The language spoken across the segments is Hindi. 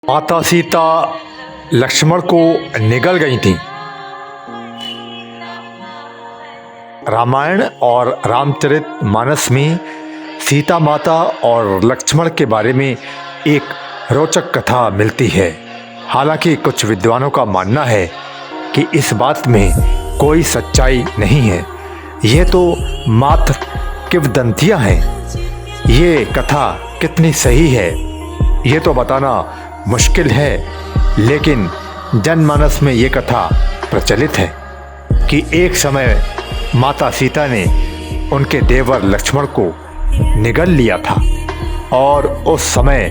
माता सीता लक्ष्मण को निगल गई थीं। रामायण और रामचरितमानस में सीता माता और लक्ष्मण के बारे में एक रोचक कथा मिलती है। हालांकि कुछ विद्वानों का मानना है कि इस बात में कोई सच्चाई नहीं है, ये तो मात्र किंवदंतियाँ हैं। ये कथा कितनी सही है ये तो बताना मुश्किल है, लेकिन जनमानस में ये कथा प्रचलित है कि एक समय माता सीता ने उनके देवर लक्ष्मण को निगल लिया था और उस समय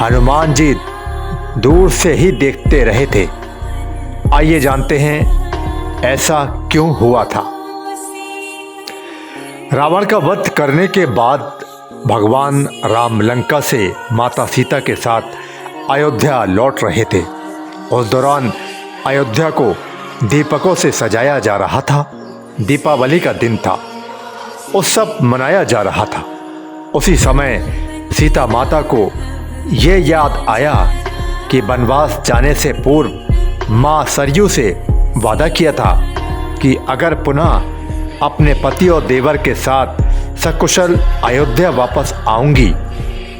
हनुमान जी दूर से ही देखते रहे थे। आइए जानते हैं ऐसा क्यों हुआ था। रावण का वध करने के बाद भगवान राम लंका से माता सीता के साथ अयोध्या लौट रहे थे। उस दौरान अयोध्या को दीपकों से सजाया जा रहा था। दीपावली का दिन था, उत्सव मनाया जा रहा था। उसी समय सीता माता को ये याद आया कि वनवास जाने से पूर्व माँ सरयू से वादा किया था कि अगर पुनः अपने पति और देवर के साथ सकुशल अयोध्या वापस आऊंगी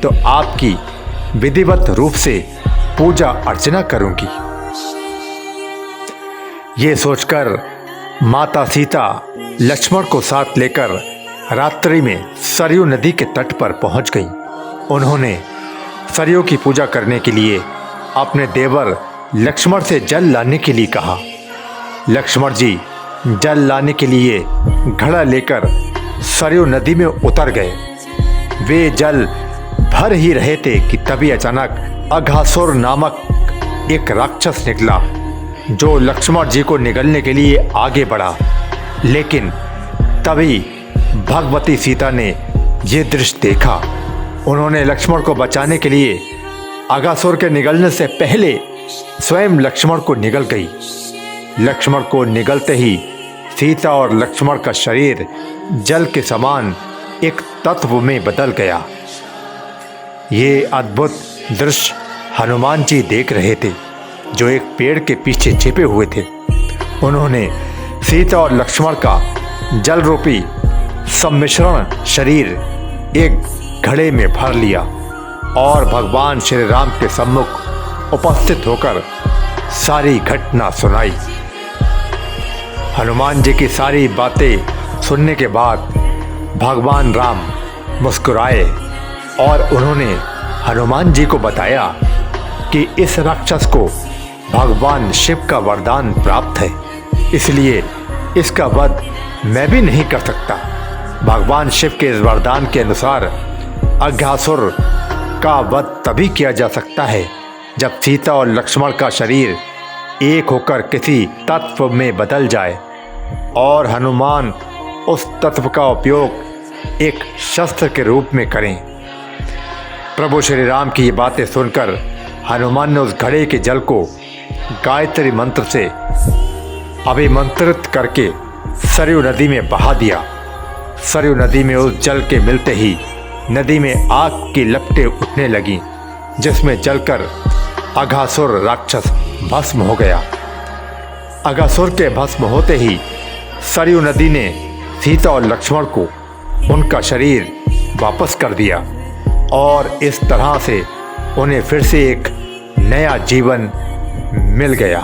तो आपकी विधिवत रूप से पूजा अर्चना करूंगी। ये सोचकर माता सीता लक्ष्मण को साथ लेकर रात्रि में सरयू नदी के तट पर पहुंच गईं। उन्होंने सरयू की पूजा करने के लिए अपने देवर लक्ष्मण से जल लाने के लिए कहा। लक्ष्मण जी जल लाने के लिए घड़ा लेकर सरयू नदी में उतर गए। वे जल भर ही रहे थे कि तभी अचानक अघासुर नामक एक राक्षस निकला जो लक्ष्मण जी को निगलने के लिए आगे बढ़ा। लेकिन तभी भगवती सीता ने ये दृश्य देखा। उन्होंने लक्ष्मण को बचाने के लिए अघासुर के निगलने से पहले स्वयं लक्ष्मण को निगल गई। लक्ष्मण को निगलते ही सीता और लक्ष्मण का शरीर जल के समान एक तत्व में बदल गया। ये अद्भुत दृश्य हनुमान जी देख रहे थे जो एक पेड़ के पीछे छिपे हुए थे। उन्होंने सीता और लक्ष्मण का जल रूपी सम्मिश्रण शरीर एक घड़े में भर लिया और भगवान श्री राम के सम्मुख उपस्थित होकर सारी घटना सुनाई। हनुमान जी की सारी बातें सुनने के बाद भगवान राम मुस्कुराए और उन्होंने हनुमान जी को बताया कि इस राक्षस को भगवान शिव का वरदान प्राप्त है, इसलिए इसका वध मैं भी नहीं कर सकता। भगवान शिव के इस वरदान के अनुसार अघासुर का वध तभी किया जा सकता है जब सीता और लक्ष्मण का शरीर एक होकर किसी तत्व में बदल जाए और हनुमान उस तत्व का उपयोग एक शस्त्र के रूप में करें। प्रभु श्री राम की ये बातें सुनकर हनुमान ने उस घड़े के जल को गायत्री मंत्र से अभिमंत्रित करके सरयू नदी में बहा दिया। सरयू नदी में उस जल के मिलते ही नदी में आग की लपटें उठने लगीं, जिसमें जलकर अघासुर राक्षस भस्म हो गया। अघासुर के भस्म होते ही सरयू नदी ने सीता और लक्ष्मण को उनका शरीर वापस कर दिया और इस तरह से उन्हें फिर से एक नया जीवन मिल गया।